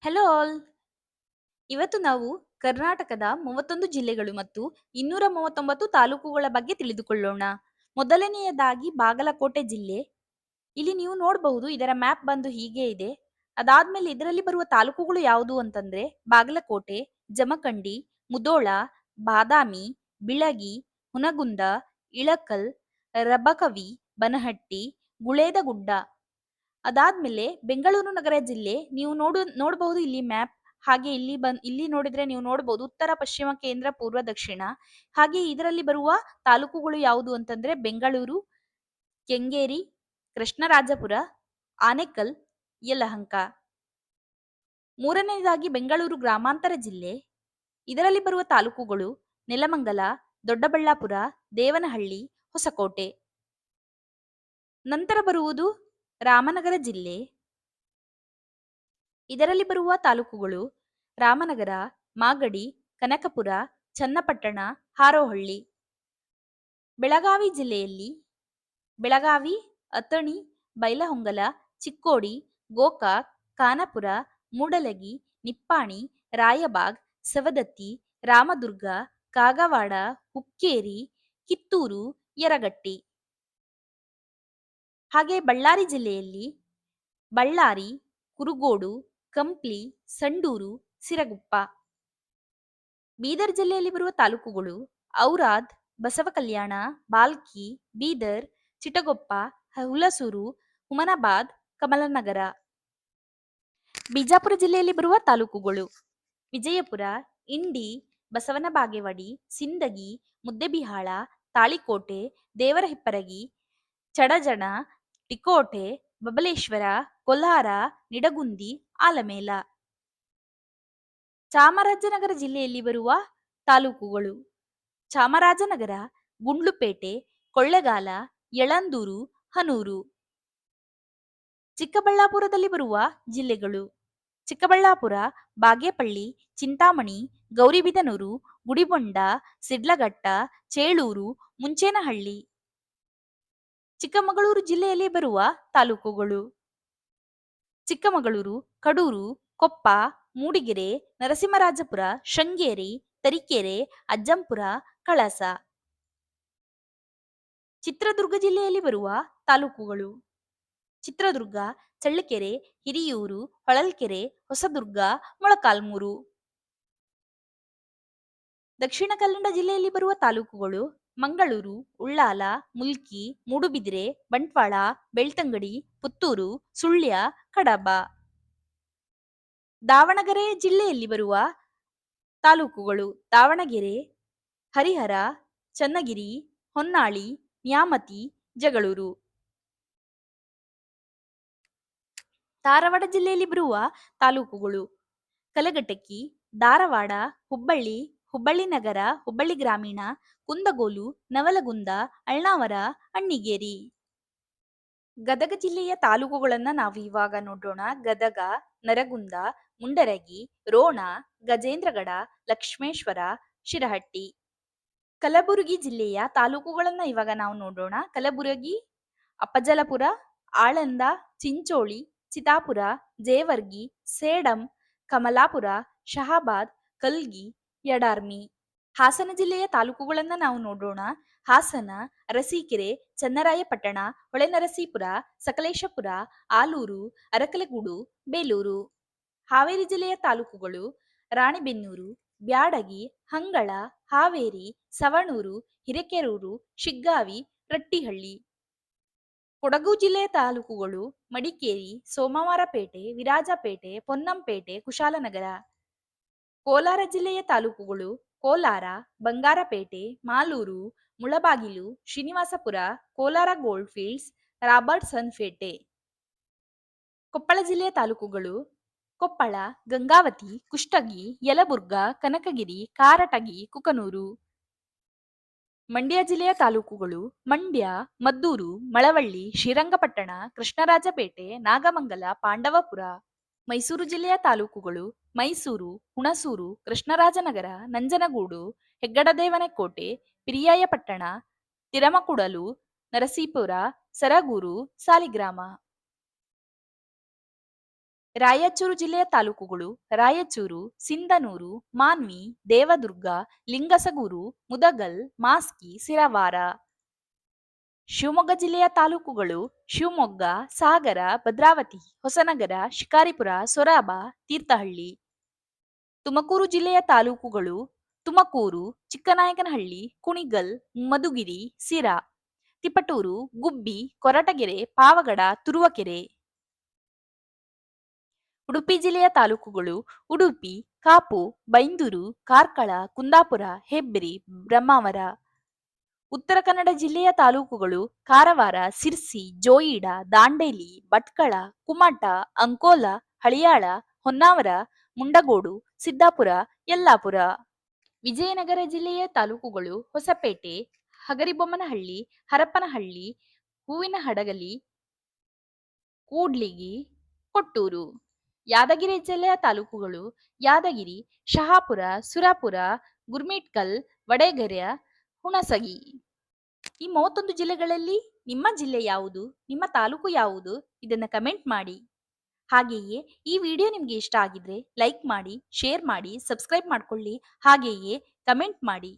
Hello all. ಇವತ್ತು ನಾವು ಕರ್ನಾಟಕದ 31 ಜಿಲ್ಲೆಗಳು ಮತ್ತು 239 ತಾಲೂಕುಗಳ ಬಗ್ಗೆ ತಿಳಿದುಕೊಳ್ಳೋಣ. ಮೊದಲನೆಯದಾಗಿ ಬಾಗಲಕೋಟೆ ಜಿಲ್ಲೆ. ಇಲ್ಲಿ ನೀವು ನೋಡಬಹುದು, ಇದರ ಮ್ಯಾಪ್ ಬಂದು ಹೀಗೆ ಇದೆ. ಅದಾದ್ಮೇಲೆ ಇದರಲ್ಲಿ ಬರುವ ತಾಲೂಕುಗಳು ಯಾವುದು ಅಂತಂದ್ರೆ ಬಾಗಲಕೋಟೆ, ಜಮಖಂಡಿ, ಮುಧೋಳ, ಬಾದಾಮಿ, ಬಿಳಗಿ, ಹುನಗುಂದ, ಇಳಕಲ್, ರಬಕವಿ, ಬನಹಟ್ಟಿ, ಗುಳೇದಗುಡ್ಡ. ಅದಾದ್ಮೇಲೆ ಬೆಂಗಳೂರು ನಗರ ಜಿಲ್ಲೆ ನೀವು ನೋಡಬಹುದು ಇಲ್ಲಿ ಮ್ಯಾಪ್. ಹಾಗೆ ಇಲ್ಲಿ ನೋಡಿದ್ರೆ ನೀವು ನೋಡಬಹುದು ಉತ್ತರ, ಪಶ್ಚಿಮ, ಕೇಂದ್ರ, ಪೂರ್ವ, ದಕ್ಷಿಣ. ಹಾಗೆ ಇದರಲ್ಲಿ ಬರುವ ತಾಲೂಕುಗಳು ಯಾವುದು ಅಂತಂದ್ರೆ ಬೆಂಗಳೂರು, ಕೆಂಗೇರಿ, ಕೃಷ್ಣರಾಜಪುರ, ಆನೇಕಲ್, ಯಲಹಂಕ. ಮೂರನೇದಾಗಿ ಬೆಂಗಳೂರು ಗ್ರಾಮಾಂತರ ಜಿಲ್ಲೆ. ಇದರಲ್ಲಿ ಬರುವ ತಾಲೂಕುಗಳು ನೆಲಮಂಗಲ, ದೊಡ್ಡಬಳ್ಳಾಪುರ, ದೇವನಹಳ್ಳಿ, ಹೊಸಕೋಟೆ. ನಂತರ ಬರುವುದು ರಾಮನಗರ ಜಿಲ್ಲೆ. ಇದರಲ್ಲಿ ಬರುವ ತಾಲೂಕುಗಳು ರಾಮನಗರ, ಮಾಗಡಿ, ಕನಕಪುರ, ಚನ್ನಪಟ್ಟಣ, ಹಾರೋಹಳ್ಳಿ. ಬೆಳಗಾವಿ ಜಿಲ್ಲೆಯಲ್ಲಿ ಬೆಳಗಾವಿ, ಅಥಣಿ, ಬೈಲಹೊಂಗಲ, ಚಿಕ್ಕೋಡಿ, ಗೋಕಾಕ್, ಖಾನಾಪುರ, ಮೂಡಲಗಿ, ನಿಪ್ಪಾಣಿ, ರಾಯಬಾಗ್, ಸವದತ್ತಿ, ರಾಮದುರ್ಗ, ಕಾಗವಾಡ, ಹುಕ್ಕೇರಿ, ಕಿತ್ತೂರು, ಯರಗಟ್ಟಿ. ಹಾಗೆ ಬಳ್ಳಾರಿ ಜಿಲ್ಲೆಯಲ್ಲಿ ಬಳ್ಳಾರಿ, ಕುರುಗೋಡು, ಕಂಪ್ಲಿ, ಸಂಡೂರು, ಸಿರಗುಪ್ಪ. ಬೀದರ್ ಜಿಲ್ಲೆಯಲ್ಲಿ ಬರುವ ತಾಲೂಕುಗಳು ಔರಾದ್, ಬಸವಕಲ್ಯಾಣ, ಬಾಲ್ಕಿ, ಬೀದರ್, ಚಿಟಗೊಪ್ಪ, ಹುಲಸೂರು, ಹುಮನಾಬಾದ್, ಕಮಲನಗರ. ಬಿಜಾಪುರ ಜಿಲ್ಲೆಯಲ್ಲಿ ಬರುವ ತಾಲೂಕುಗಳು ವಿಜಯಪುರ, ಇಂಡಿ, ಬಸವನ ಬಾಗೇವಾಡಿ, ಸಿಂದಗಿ, ಮುದ್ದೆಬಿಹಾಳ, ತಾಳಿಕೋಟೆ, ದೇವರಹಿಪ್ಪರಗಿ, ಚಡಜಣ, ಟಿಕೋಟೆ, ಬಬಲೇಶ್ವರ, ಕೊಲ್ಹಾರ, ನಿಡಗುಂದಿ, ಆಲಮೇಲ. ಚಾಮರಾಜನಗರ ಜಿಲ್ಲೆಯಲ್ಲಿ ಬರುವ ತಾಲೂಕುಗಳು ಚಾಮರಾಜನಗರ, ಗುಂಡ್ಲುಪೇಟೆ, ಕೊಳ್ಳೆಗಾಲ, ಯಳಂದೂರು, ಹನೂರು. ಚಿಕ್ಕಬಳ್ಳಾಪುರದಲ್ಲಿ ಬರುವ ಜಿಲ್ಲೆಗಳು ಚಿಕ್ಕಬಳ್ಳಾಪುರ, ಬಾಗೇಪಲ್ಲಿ, ಚಿಂತಾಮಣಿ, ಗೌರಿಬಿದನೂರು, ಗುಡಿಬಂಡ, ಸಿಡ್ಲಘಟ್ಟ, ಚೇಳೂರು, ಮುಂಚೇನಹಳ್ಳಿ. ಚಿಕ್ಕಮಗಳೂರು ಜಿಲ್ಲೆಯಲ್ಲಿ ಬರುವ ತಾಲೂಕುಗಳು ಚಿಕ್ಕಮಗಳೂರು, ಕಡೂರು, ಕೊಪ್ಪ, ಮೂಡಿಗೆರೆ, ನರಸಿಂಹರಾಜಪುರ, ಶೃಂಗೇರಿ, ತರೀಕೆರೆ, ಅಜ್ಜಂಪುರ, ಕಳಸ. ಚಿತ್ರದುರ್ಗ ಜಿಲ್ಲೆಯಲ್ಲಿ ಬರುವ ತಾಲೂಕುಗಳು ಚಿತ್ರದುರ್ಗ, ಚಳ್ಳಕೆರೆ, ಹಿರಿಯೂರು, ಹೊಳಲ್ಕೆರೆ, ಹೊಸದುರ್ಗ, ಮೊಳಕಾಲ್ಮೂರು. ದಕ್ಷಿಣ ಕನ್ನಡ ಜಿಲ್ಲೆಯಲ್ಲಿ ಬರುವ ತಾಲೂಕುಗಳು ಮಂಗಳೂರು, ಉಳ್ಳಾಲ, ಮುಲ್ಕಿ, ಮೂಡುಬಿದಿರೆ, ಬಂಟ್ವಾಳ, ಬೆಳ್ತಂಗಡಿ, ಪುತ್ತೂರು, ಸುಳ್ಯ, ಕಡಬ. ದಾವಣಗೆರೆ ಜಿಲ್ಲೆಯಲ್ಲಿ ಬರುವ ತಾಲೂಕುಗಳು ದಾವಣಗೆರೆ, ಹರಿಹರ, ಚನ್ನಗಿರಿ, ಹೊನ್ನಾಳಿ, ನ್ಯಾಮತಿ, ಜಗಳೂರು. ಧಾರವಾಡ ಜಿಲ್ಲೆಯಲ್ಲಿ ಬರುವ ತಾಲೂಕುಗಳು ಕಲಘಟಕಿ, ಧಾರವಾಡ, ಹುಬ್ಬಳ್ಳಿ, ಹುಬ್ಬಳ್ಳಿ ನಗರ, ಹುಬ್ಬಳ್ಳಿ ಗ್ರಾಮೀಣ, ಕುಂದಗೋಲು, ನವಲಗುಂದ, ಅಳ್ನಾವರ, ಅಣ್ಣಿಗೇರಿ. ಗದಗ ಜಿಲ್ಲೆಯ ತಾಲೂಕುಗಳನ್ನ ನಾವು ಇವಾಗ ನೋಡೋಣ. ಗದಗ, ನರಗುಂದ, ಮುಂಡರಗಿ, ರೋಣ, ಗಜೇಂದ್ರಗಡ, ಲಕ್ಷ್ಮೇಶ್ವರ, ಶಿರಹಟ್ಟಿ. ಕಲಬುರಗಿ ಜಿಲ್ಲೆಯ ತಾಲೂಕುಗಳನ್ನ ಇವಾಗ ನಾವು ನೋಡೋಣ. ಕಲಬುರಗಿ, ಅಪ್ಪಜಲಪುರ, ಆಳಂದ, ಚಿಂಚೋಳಿ, ಚಿತಾಪುರ, ಜೇವರ್ಗಿ, ಸೇಡಂ, ಕಮಲಾಪುರ, ಶಹಾಬಾದ್, ಕಲ್ಗಿ, ಯಡಾರ್ಮಿ. ಹಾಸನ ಜಿಲ್ಲೆಯ ತಾಲೂಕುಗಳನ್ನ ನಾವು ನೋಡೋಣ. ಹಾಸನ, ಅರಸೀಕೆರೆ, ಚನ್ನರಾಯಪಟ್ಟಣ, ಹೊಳೆನರಸೀಪುರ, ಸಕಲೇಶಪುರ, ಆಲೂರು, ಅರಕಲಗೂಡು, ಬೇಲೂರು. ಹಾವೇರಿ ಜಿಲ್ಲೆಯ ತಾಲೂಕುಗಳು ರಾಣಿಬೆನ್ನೂರು, ಬ್ಯಾಡಗಿ, ಹಂಗಳ, ಹಾವೇರಿ, ಸವಣೂರು, ಹಿರೇಕೆರೂರು, ಶಿಗ್ಗಾವಿ, ರಟ್ಟಿಹಳ್ಳಿ. ಕೊಡಗು ಜಿಲ್ಲೆಯ ತಾಲೂಕುಗಳು ಮಡಿಕೇರಿ, ಸೋಮವಾರಪೇಟೆ, ವಿರಾಜಪೇಟೆ, ಪೊನ್ನಂಪೇಟೆ, ಕುಶಾಲನಗರ. ಕೋಲಾರ ಜಿಲ್ಲೆಯ ತಾಲೂಕುಗಳು Kolar, Bangarapete, Malur, Mulbagal, Srinivaspur, Kolar gold fields, Robertson Pete. Koppal ಜಿಲ್ಲೆಯ ತಾಲೂಕುಗಳು ಕೊಪ್ಪಳ, ಗಂಗಾವತಿ, ಕುಷ್ಟಗಿ, ಯಲಬುರ್ಗಾ, ಕನಕಗಿರಿ, ಕಾರಟಗಿ, ಕುಕನೂರು. ಮಂಡ್ಯ ಜಿಲ್ಲೆಯ ತಾಲೂಕುಗಳು ಮಂಡ್ಯ, ಮದ್ದೂರು, ಮಳವಳ್ಳಿ, ಶ್ರೀರಂಗಪಟ್ಟಣ, ಕೃಷ್ಣರಾಜಪೇಟೆ, ನಾಗಮಂಗಲ, ಪಾಂಡವಪುರ. ಮೈಸೂರು ಜಿಲ್ಲೆಯ ತಾಲೂಕುಗಳು ಮೈಸೂರು, ಹುಣಸೂರು, ಕೃಷ್ಣರಾಜನಗರ, ನಂಜನಗೂಡು, ಹೆಗ್ಗಡದೇವನಕೋಟೆ, ಪಿರಿಯಾಯಪಟ್ಟಣ, ತಿರಮಕುಡಲು, ನರಸೀಪುರ, ಸರಗೂರು, ಸಾಲಿಗ್ರಾಮ. ರಾಯಚೂರು ಜಿಲ್ಲೆಯ ತಾಲೂಕುಗಳು: ರಾಯಚೂರು, ಸಿಂಧನೂರು, ಮಾನ್ವಿ, ದೇವದುರ್ಗ, ಲಿಂಗಸಗೂರು, ಮುದಗಲ್, ಮಾಸ್ಕಿ, ಸಿರವಾರ. ಶಿವಮೊಗ್ಗ ಜಿಲ್ಲೆಯ ತಾಲೂಕುಗಳು: ಶಿವಮೊಗ್ಗ, ಸಾಗರ, ಭದ್ರಾವತಿ, ಹೊಸನಗರ, ಶಿಕಾರಿಪುರ, ಸೊರಬ, ತೀರ್ಥಹಳ್ಳಿ. ತುಮಕೂರು ಜಿಲ್ಲೆಯ ತಾಲೂಕುಗಳು: ತುಮಕೂರು, ಚಿಕ್ಕನಾಯಕನಹಳ್ಳಿ, ಕುಣಿಗಲ್, ಮಧುಗಿರಿ, ಸಿರಾ, ತಿಪಟೂರು, ಗುಬ್ಬಿ, ಕೊರಟಗೆರೆ, ಪಾವಗಡ, ತುರುವಕೆರೆ. ಉಡುಪಿ ಜಿಲ್ಲೆಯ ತಾಲೂಕುಗಳು: ಉಡುಪಿ, ಕಾಪು, ಬೈಂದೂರು, ಕಾರ್ಕಳ, ಕುಂದಾಪುರ, ಹೆಬ್ರಿ, ಬ್ರಹ್ಮಾವರ. ಉತ್ತರ ಕನ್ನಡ ಜಿಲ್ಲೆಯ ತಾಲೂಕುಗಳು: ಕಾರವಾರ, ಸಿರ್ಸಿ, ಜೋಯಿಡ, ದಾಂಡೇಲಿ, ಭಟ್ಕಳ, ಕುಮಟ, ಅಂಕೋಲ, ಹಳಿಯಾಳ, ಹೊನ್ನಾವರ, ಮುಂಡಗೋಡು, ಸಿದ್ದಾಪುರ, ಯಲ್ಲಾಪುರ. ವಿಜಯನಗರ ಜಿಲ್ಲೆಯ ತಾಲೂಕುಗಳು: ಹೊಸಪೇಟೆ, ಹಗರಿಬೊಮ್ಮನಹಳ್ಳಿ, ಹರಪನಹಳ್ಳಿ, ಹೂವಿನಹಡಗಲಿ, ಕೂಡ್ಲಿಗಿ, ಕೊಟ್ಟೂರು. ಯಾದಗಿರಿ ಜಿಲ್ಲೆಯ ತಾಲೂಕುಗಳು: ಯಾದಗಿರಿ, ಶಹಾಪುರ, ಸುರಪುರ, ಗುರ್ಮಿಟ್ಕಲ್, ವಡೇಗೆರೆ, ಹುಣಸಗಿ. ಈ 31 ಜಿಲ್ಲೆಗಳಲ್ಲಿ ನಿಮ್ಮ ಜಿಲ್ಲೆ ಯಾವುದು, ನಿಮ್ಮ ತಾಲೂಕು ಯಾವುದು, ಇದನ್ನ ಕಮೆಂಟ್ ಮಾಡಿ. ಹಾಗೆಯೇ ಈ ವಿಡಿಯೋ ನಿಮ್ಗೆ ಇಷ್ಟ ಆಗಿದ್ರೆ ಲೈಕ್ ಮಾಡಿ, ಶೇರ್ ಮಾಡಿ, ಸಬ್ಸ್ಕ್ರೈಬ್ ಮಾಡ್ಕೊಳ್ಳಿ. ಹಾಗೆಯೇ ಕಮೆಂಟ್ ಮಾಡಿ.